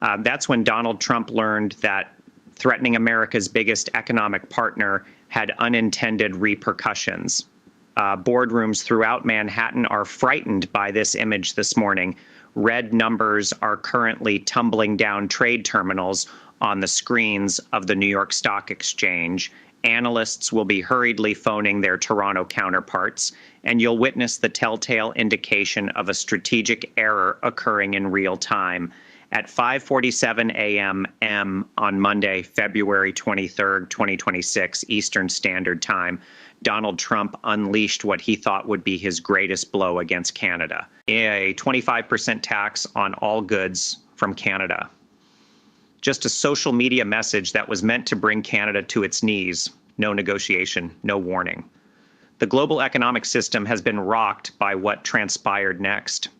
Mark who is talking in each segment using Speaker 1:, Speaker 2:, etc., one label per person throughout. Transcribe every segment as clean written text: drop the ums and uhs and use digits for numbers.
Speaker 1: That's when Donald Trump learned that threatening America's biggest economic partner had unintended repercussions. Boardrooms throughout Manhattan are frightened by this image this morning. Red numbers are currently tumbling down trade terminals on the screens of the New York Stock Exchange. Analysts will be hurriedly phoning their Toronto counterparts, and you'll witness the telltale indication of a strategic error occurring in real time. At 5:47 a.m. on Monday, February 23rd, 2026, Eastern Standard Time, Donald Trump unleashed what he thought would be his greatest blow against Canada, a 25% tax on all goods from Canada. Just a social media message that was meant to bring Canada to its knees. No negotiation, no warning. The global economic system has been rocked by what transpired next.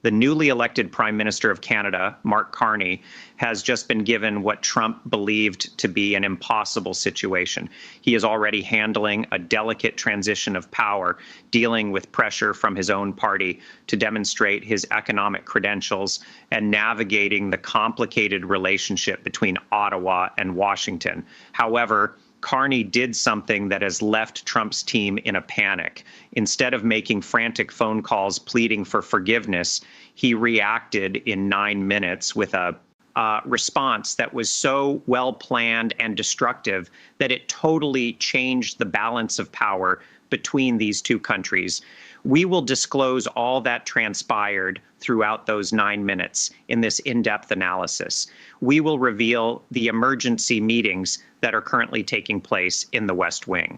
Speaker 1: The newly elected Prime Minister of Canada, Mark Carney, has just been given what Trump believed to be an impossible situation. He is already handling a delicate transition of power, dealing with pressure from his own party to demonstrate his economic credentials and navigating the complicated relationship between Ottawa and Washington. However, Carney did something that has left Trump's team in a panic. Instead of making frantic phone calls pleading for forgiveness, he reacted in 9 minutes with a response that was so well planned and destructive that it totally changed the balance of power between these two countries. We will disclose all that transpired throughout those 9 minutes in this in-depth analysis. We will reveal the emergency meetings that are currently taking place in the West Wing.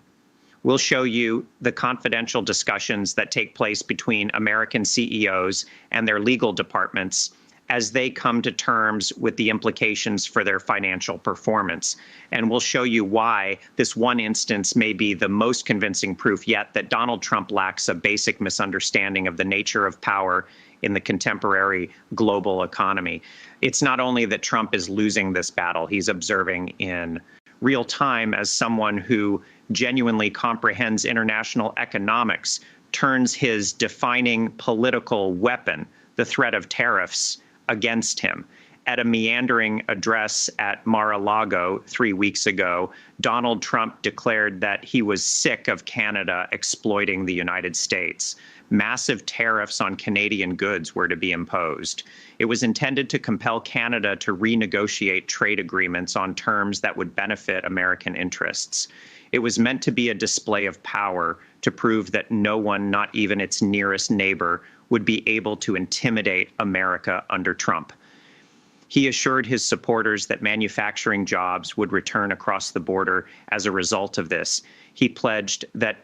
Speaker 1: We'll show you the confidential discussions that take place between American CEOs and their legal departments as they come to terms with the implications for their financial performance. And we'll show you why this one instance may be the most convincing proof yet that Donald Trump lacks a basic misunderstanding of the nature of power in the contemporary global economy. It's not only that Trump is losing this battle, he's observing in real time as someone who genuinely comprehends international economics, turns his defining political weapon, the threat of tariffs, against him. At a meandering address at Mar-a-Lago 3 weeks ago, Donald Trump declared that he was sick of Canada exploiting the United States. Massive tariffs on Canadian goods were to be imposed. It was intended to compel Canada to renegotiate trade agreements on terms that would benefit American interests. It was meant to be a display of power to prove that no one, not even its nearest neighbor, would be able to intimidate America under Trump. He assured his supporters that manufacturing jobs would return across the border as a result of this. He pledged that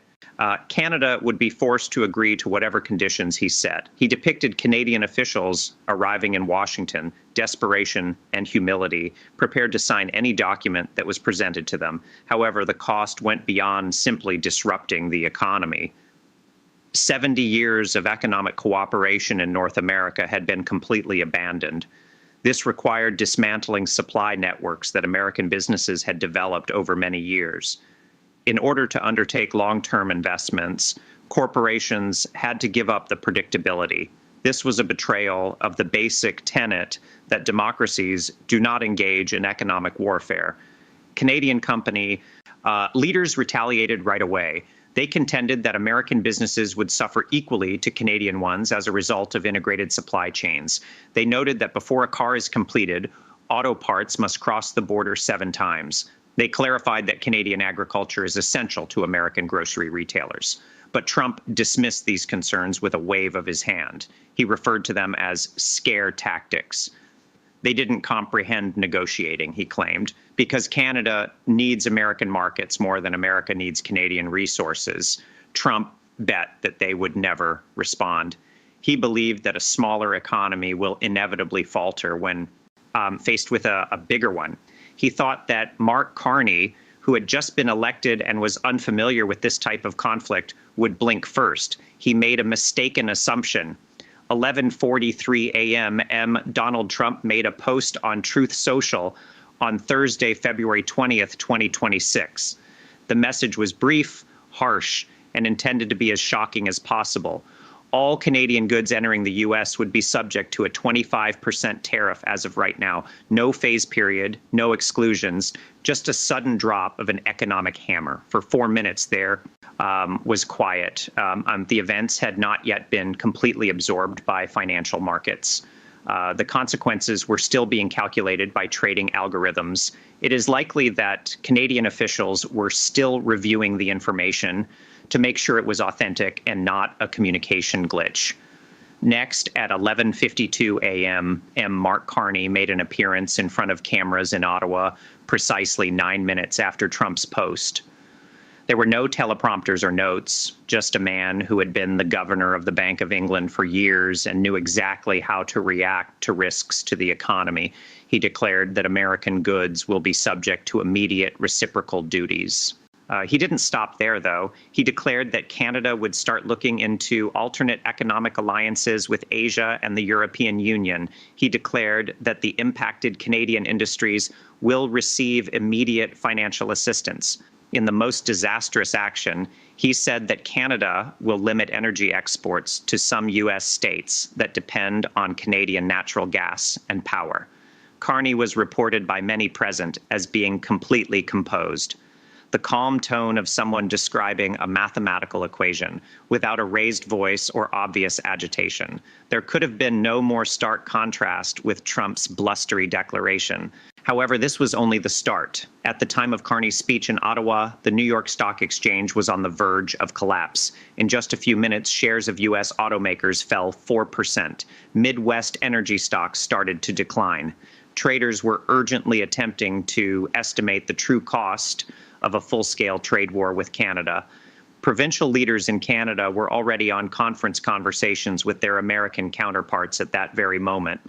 Speaker 1: Canada would be forced to agree to whatever conditions he set. He depicted Canadian officials arriving in Washington, desperation and humility, prepared to sign any document that was presented to them. However, the cost went beyond simply disrupting the economy. 70 years of economic cooperation in North America had been completely abandoned. This required dismantling supply networks that American businesses had developed over many years. In order to undertake long-term investments, corporations had to give up the predictability. This was a betrayal of the basic tenet that democracies do not engage in economic warfare. Canadian company leaders retaliated right away. They contended that American businesses would suffer equally to Canadian ones as a result of integrated supply chains. They noted that before a car is completed, auto parts must cross the border 7 times. They clarified that Canadian agriculture is essential to American grocery retailers. But Trump dismissed these concerns with a wave of his hand. He referred to them as scare tactics. They didn't comprehend negotiating, he claimed, because Canada needs American markets more than America needs Canadian resources. Trump bet that they would never respond. He believed that a smaller economy will inevitably falter when faced with a bigger one. He thought that Mark Carney, who had just been elected and was unfamiliar with this type of conflict, would blink first. He made a mistaken assumption. 11:43 a.m. Donald Trump made a post on Truth Social on Thursday, February 20th, 2026. The message was brief, harsh, and intended to be as shocking as possible. all Canadian goods entering the U.S. would be subject to a 25% tariff as of right now. No phase period, no exclusions, just a sudden drop of an economic hammer. For 4 minutes there was quiet. The events had not yet been completely absorbed by financial markets. The consequences were still being calculated by trading algorithms. It is likely that Canadian officials were still reviewing the information to make sure it was authentic and not a communication glitch. Next, at 11:52 a.m., Mark Carney made an appearance in front of cameras in Ottawa precisely 9 minutes after Trump's post. There were no teleprompters or notes, just a man who had been the governor of the Bank of England for years and knew exactly how to react to risks to the economy. He declared that American goods will be subject to immediate reciprocal duties. He didn't stop there, though. He declared that Canada would start looking into alternate economic alliances with Asia and the European Union. He declared that the impacted Canadian industries will receive immediate financial assistance. In the most disastrous action, he said that Canada will limit energy exports to some U.S. states that depend on Canadian natural gas and power. Carney was reported by many present as being completely composed. The calm tone of someone describing a mathematical equation without a raised voice or obvious agitation. There could have been no more stark contrast with Trump's blustery declaration. However, this was only the start. At the time of Carney's speech in Ottawa, the New York Stock Exchange was on the verge of collapse. In just a few minutes, shares of U.S. automakers fell 4%. Midwest energy stocks started to decline. Traders were urgently attempting to estimate the true cost of a full-scale trade war with Canada. Provincial leaders in Canada were already on conference conversations with their American counterparts at that very moment.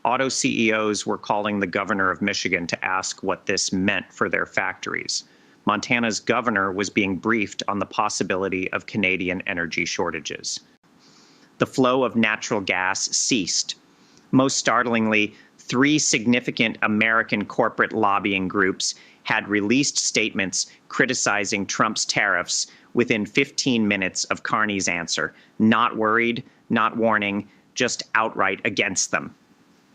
Speaker 1: Auto CEOs were calling the governor of Michigan to ask what this meant for their factories. Montana's governor was being briefed on the possibility of Canadian energy shortages. The flow of natural gas ceased. Most startlingly, 3 significant American corporate lobbying groups had released statements criticizing Trump's tariffs within 15 minutes of Carney's answer. Not worried, not warning, just outright against them.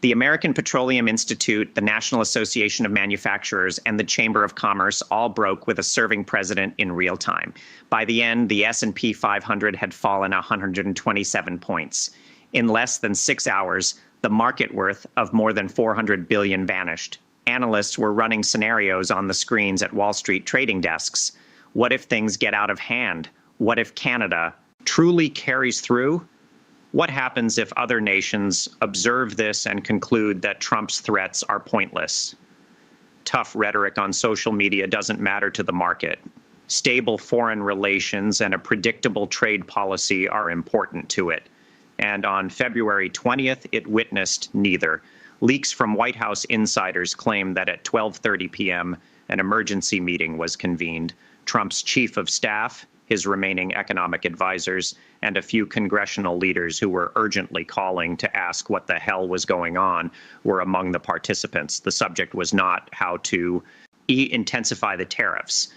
Speaker 1: The American Petroleum Institute, the National Association of Manufacturers, and the Chamber of Commerce all broke with a serving president in real time. By the end, the S&P 500 had fallen 127 points. In less than 6 hours, the market worth of more than $400 billion vanished. Analysts were running scenarios on the screens at Wall Street trading desks. What if things get out of hand? What if Canada truly carries through? What happens if other nations observe this and conclude that Trump's threats are pointless? Tough rhetoric on social media doesn't matter to the market. Stable foreign relations and a predictable trade policy are important to it. And on February 20th, it witnessed neither. Leaks from White House insiders claim that at 12:30 p.m., an emergency meeting was convened. Trump's chief of staff, his remaining economic advisors, and a few congressional leaders who were urgently calling to ask what the hell was going on were among the participants. The subject was not how to intensify the tariffs.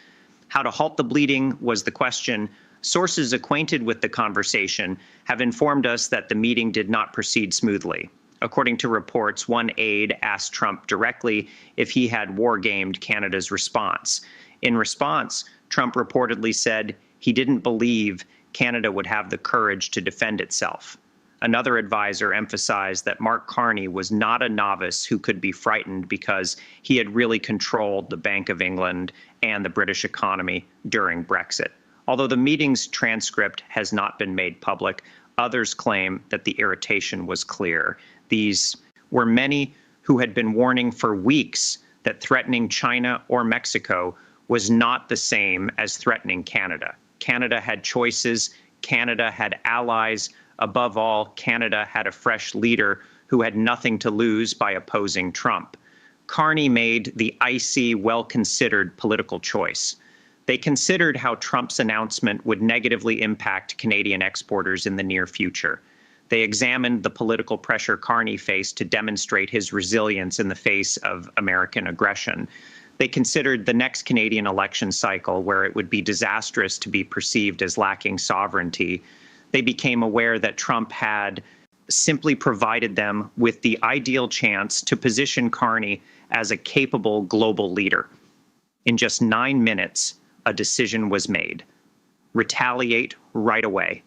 Speaker 1: How to halt the bleeding was the question. Sources acquainted with the conversation have informed us that the meeting did not proceed smoothly. According to reports, one aide asked Trump directly if he had war-gamed Canada's response. In response, Trump reportedly said he didn't believe Canada would have the courage to defend itself. Another advisor emphasized that Mark Carney was not a novice who could be frightened because he had really controlled the Bank of England and the British economy during Brexit. Although the meeting's transcript has not been made public, others claim that the irritation was clear. These were many who had been warning for weeks that threatening China or Mexico was not the same as threatening Canada. Canada had choices. Canada had allies. Above all, Canada had a fresh leader who had nothing to lose by opposing Trump. Carney made the icy, well-considered political choice. They considered how Trump's announcement would negatively impact Canadian exporters in the near future. They examined the political pressure Carney faced to demonstrate his resilience in the face of American aggression. They considered the next Canadian election cycle, where it would be disastrous to be perceived as lacking sovereignty. they became aware that Trump had simply provided them with the ideal chance to position Carney as a capable global leader. In just 9 minutes, a decision was made. Retaliate right away.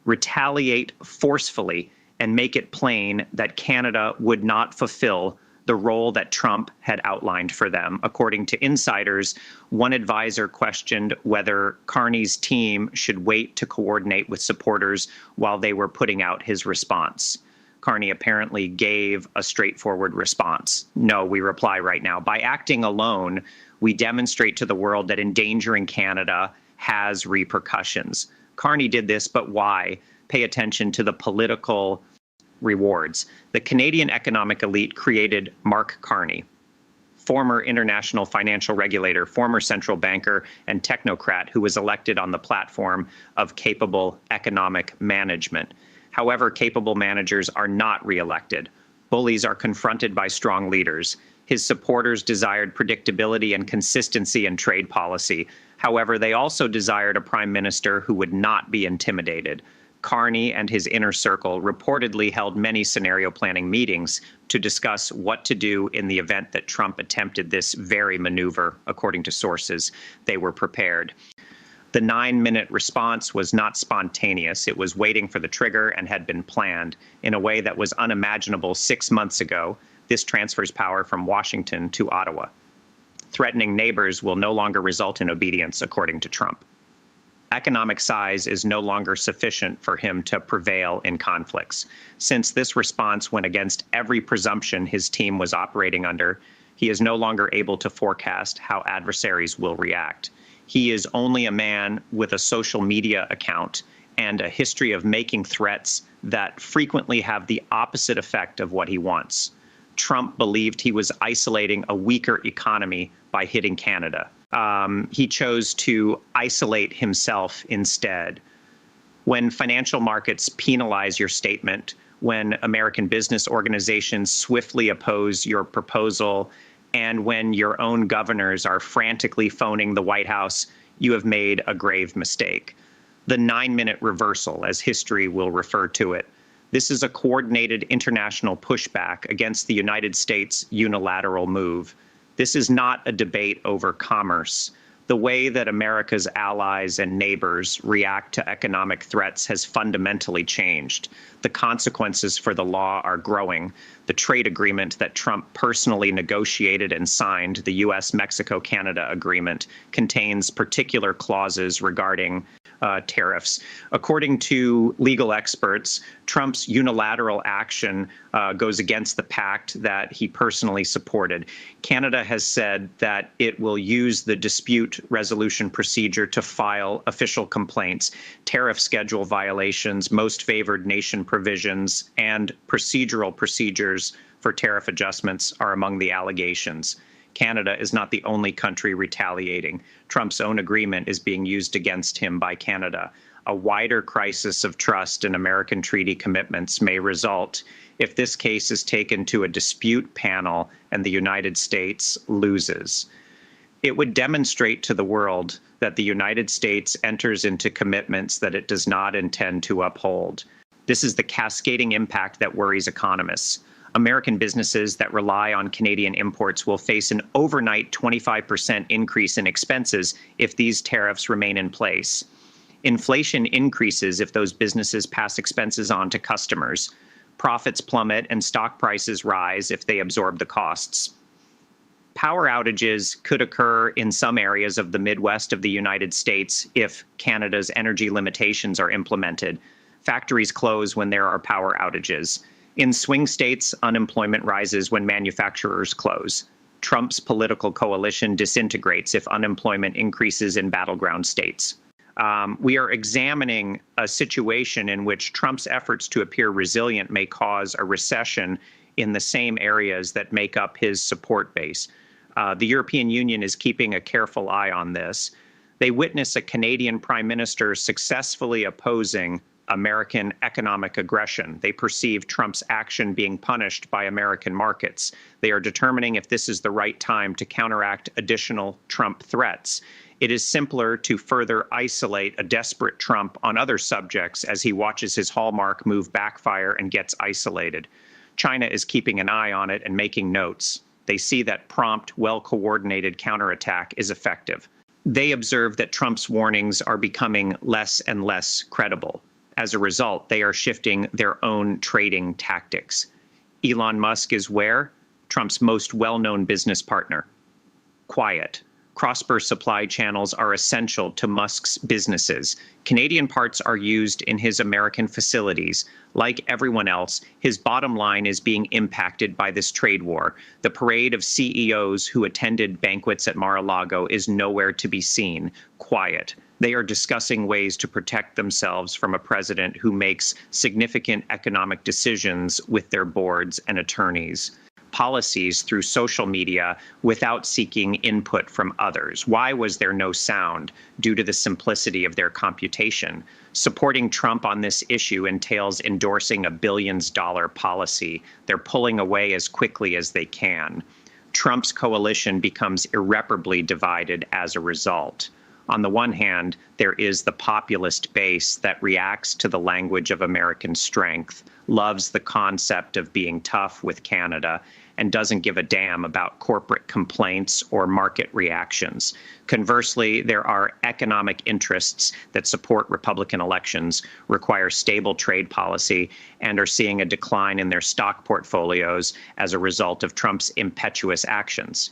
Speaker 1: Retaliate forcefully and make it plain that Canada would not fulfill the role that Trump had outlined for them. According to insiders, one advisor questioned whether Carney's team should wait to coordinate with supporters while they were putting out his response. Carney apparently gave a straightforward response. No, we reply right now. By acting alone, we demonstrate to the world that endangering Canada has repercussions. Carney did this, but why? Pay attention to the political rewards. The Canadian economic elite created Mark Carney, former international financial regulator, former central banker, and technocrat who was elected on the platform of capable economic management. However, capable managers are not reelected. Bullies are confronted by strong leaders. His supporters desired predictability and consistency in trade policy. However, they also desired a prime minister who would not be intimidated. Carney and his inner circle reportedly held many scenario planning meetings to discuss what to do in the event that Trump attempted this very maneuver. According to sources, they were prepared. The 9-minute response was not spontaneous. It was waiting for the trigger and had been planned in a way that was unimaginable 6 months ago. This transfers power from Washington to Ottawa. Threatening neighbors will no longer result in obedience, according to Trump. Economic size is no longer sufficient for him to prevail in conflicts. Since this response went against every presumption his team was operating under, he is no longer able to forecast how adversaries will react. He is only a man with a social media account and a history of making threats that frequently have the opposite effect of what he wants. Trump believed he was isolating a weaker economy by hitting Canada. He chose to isolate himself instead. When financial markets penalize your statement, when American business organizations swiftly oppose your proposal, and when your own governors are frantically phoning the White House, you have made a grave mistake. The 9-minute reversal, as history will refer to it. This is a coordinated international pushback against the United States' unilateral move. This is not a debate over commerce. The way that America's allies and neighbors react to economic threats has fundamentally changed. The consequences for the law are growing. The trade agreement that Trump personally negotiated and signed, the U.S.-Mexico-Canada agreement, contains particular clauses regarding tariffs. According to legal experts, Trump's unilateral action goes against the pact that he personally supported. Canada has said that it will use the dispute resolution procedure to file official complaints, tariff schedule violations, most favored nation provisions, and procedural procedures for tariff adjustments are among the allegations. Canada is not the only country retaliating. Trump's own agreement is being used against him by Canada. A wider crisis of trust in American treaty commitments may result if this case is taken to a dispute panel and the United States loses. It would demonstrate to the world that the United States enters into commitments that it does not intend to uphold. This is the cascading impact that worries economists. American businesses that rely on Canadian imports will face an overnight 25% increase in expenses if these tariffs remain in place. Inflation increases if those businesses pass expenses on to customers. Profits plummet and stock prices rise if they absorb the costs. Power outages could occur in some areas of the Midwest of the United States if Canada's energy limitations are implemented. Factories close when there are power outages. In swing states, unemployment rises when manufacturers close. Trump's political coalition disintegrates if unemployment increases in battleground states. We are examining a situation in which Trump's efforts to appear resilient may cause a recession in the same areas that make up his support base. The European Union is keeping a careful eye on this. They witness a Canadian Prime Minister successfully opposing American economic aggression. They perceive Trump's action being punished by American markets. They are determining if this is the right time to counteract additional Trump threats. It is simpler to further isolate a desperate Trump on other subjects as he watches his hallmark move backfire and gets isolated. China is keeping an eye on it and making notes. They see that prompt, well-coordinated counterattack is effective. They observe that Trump's warnings are becoming less and less credible. As a result, they are shifting their own trading tactics. Elon Musk is where? Trump's most well-known business partner. Quiet. Cross-border supply channels are essential to Musk's businesses. Canadian parts are used in his American facilities. Like everyone else, his bottom line is being impacted by this trade war. The parade of CEOs who attended banquets at Mar-a-Lago is nowhere to be seen. Quiet. They are discussing ways to protect themselves from a president who makes significant economic decisions with their boards and attorneys. Policies through social media without seeking input from others. Why was there no sound? Due to the simplicity of their computation. Supporting Trump on this issue entails endorsing a billions-dollar policy. They're pulling away as quickly as they can. Trump's coalition becomes irreparably divided as a result. On the one hand, there is the populist base that reacts to the language of American strength, loves the concept of being tough with Canada, and doesn't give a damn about corporate complaints or market reactions. Conversely, there are economic interests that support Republican elections, require stable trade policy, and are seeing a decline in their stock portfolios as a result of Trump's impetuous actions.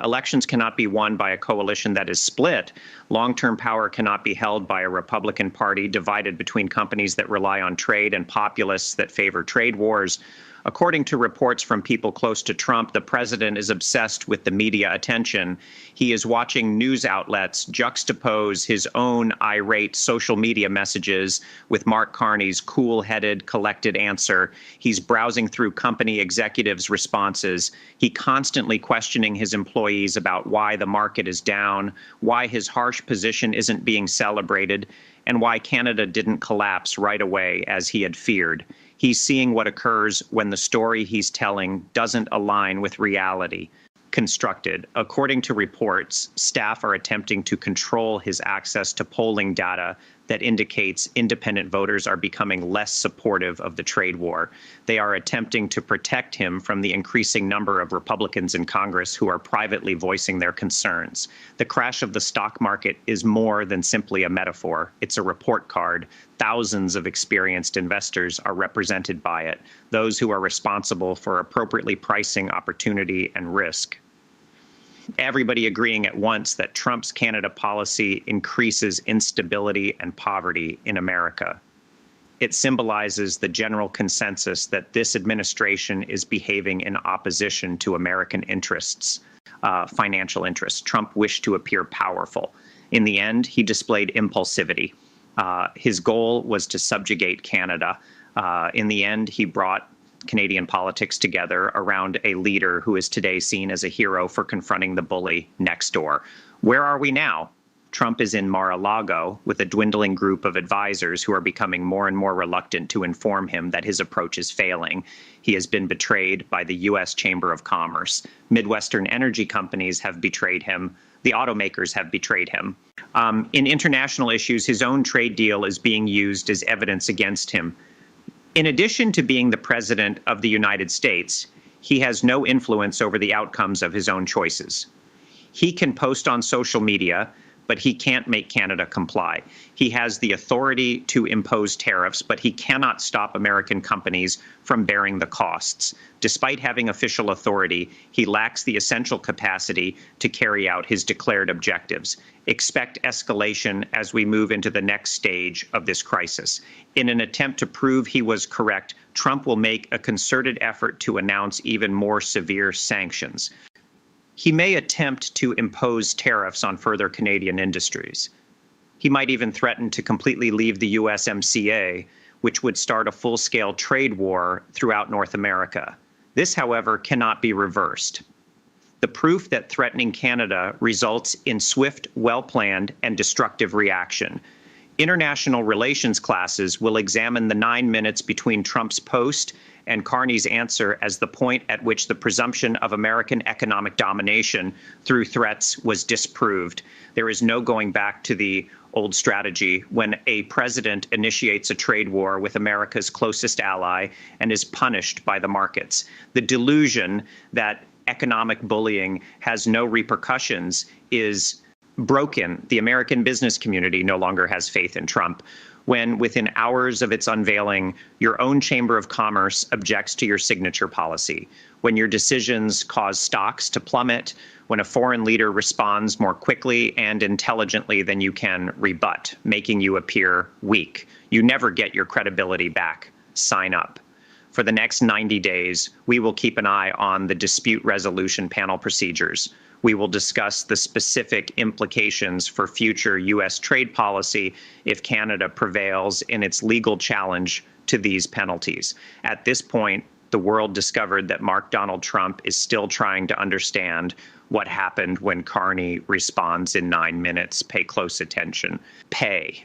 Speaker 1: Elections cannot be won by a coalition that is split. Long-term power cannot be held by a Republican Party divided between companies that rely on trade and populists that favor trade wars. According to reports from people close to Trump, the president is obsessed with the media attention. He is watching news outlets juxtapose his own irate social media messages with Mark Carney's cool-headed, collected answer. He's browsing through company executives' responses. He constantly questioning his employees about why the market is down, why his harsh position isn't being celebrated, and why Canada didn't collapse right away as he had feared. He's seeing what occurs when the story he's telling doesn't align with reality. Constructed. According to reports, staff are attempting to control his access to polling data that indicates independent voters are becoming less supportive of the trade war. They are attempting to protect him from the increasing number of Republicans in Congress who are privately voicing their concerns. The crash of the stock market is more than simply a metaphor. It's a report card. Thousands of experienced investors are represented by it, those who are responsible for appropriately pricing opportunity and risk. Everybody agreeing at once that Trump's Canada policy increases instability and poverty in America. It symbolizes the general consensus that this administration is behaving in opposition to American interests, financial interests. Trump wished to appear powerful. In the end, he displayed impulsivity. His goal was to subjugate Canada. In the end, he brought Canadian politics together around a leader who is today seen as a hero for confronting the bully next door. Where are we now? Trump is in Mar-a-Lago with a dwindling group of advisors who are becoming more and more reluctant to inform him that his approach is failing. He has been betrayed by the U.S. Chamber of Commerce. Midwestern energy companies have betrayed him. The automakers have betrayed him. In international issues, his own trade deal is being used as evidence against him. In addition to being the president of the United States, he has no influence over the outcomes of his own choices. He can post on social media, but he can't make Canada comply. He has the authority to impose tariffs, but he cannot stop American companies from bearing the costs. Despite having official authority, he lacks the essential capacity to carry out his declared objectives. Expect escalation as we move into the next stage of this crisis. In an attempt to prove he was correct, Trump will make a concerted effort to announce even more severe sanctions. He may attempt to impose tariffs on further Canadian industries. He might even threaten to completely leave the USMCA, which would start a full-scale trade war throughout North America. This, however, cannot be reversed. The proof that threatening Canada results in swift, well-planned, and destructive reaction. International relations classes will examine the 9 minutes between Trump's post and Carney's answer as the point at which the presumption of American economic domination through threats was disproved. There is no going back to the old strategy when a president initiates a trade war with America's closest ally and is punished by the markets. The delusion that economic bullying has no repercussions is broken. The American business community no longer has faith in Trump. When within hours of its unveiling, your own Chamber of Commerce objects to your signature policy, when your decisions cause stocks to plummet, when a foreign leader responds more quickly and intelligently than you can rebut, making you appear weak. You never get your credibility back. Sign up. For the next 90 days, we will keep an eye on the dispute resolution panel procedures. We will discuss the specific implications for future U.S. trade policy if Canada prevails in its legal challenge to these penalties. At this point, the world discovered that Mark Donald Trump is still trying to understand what happened when Carney responds in 9 minutes. Pay close attention. Pay.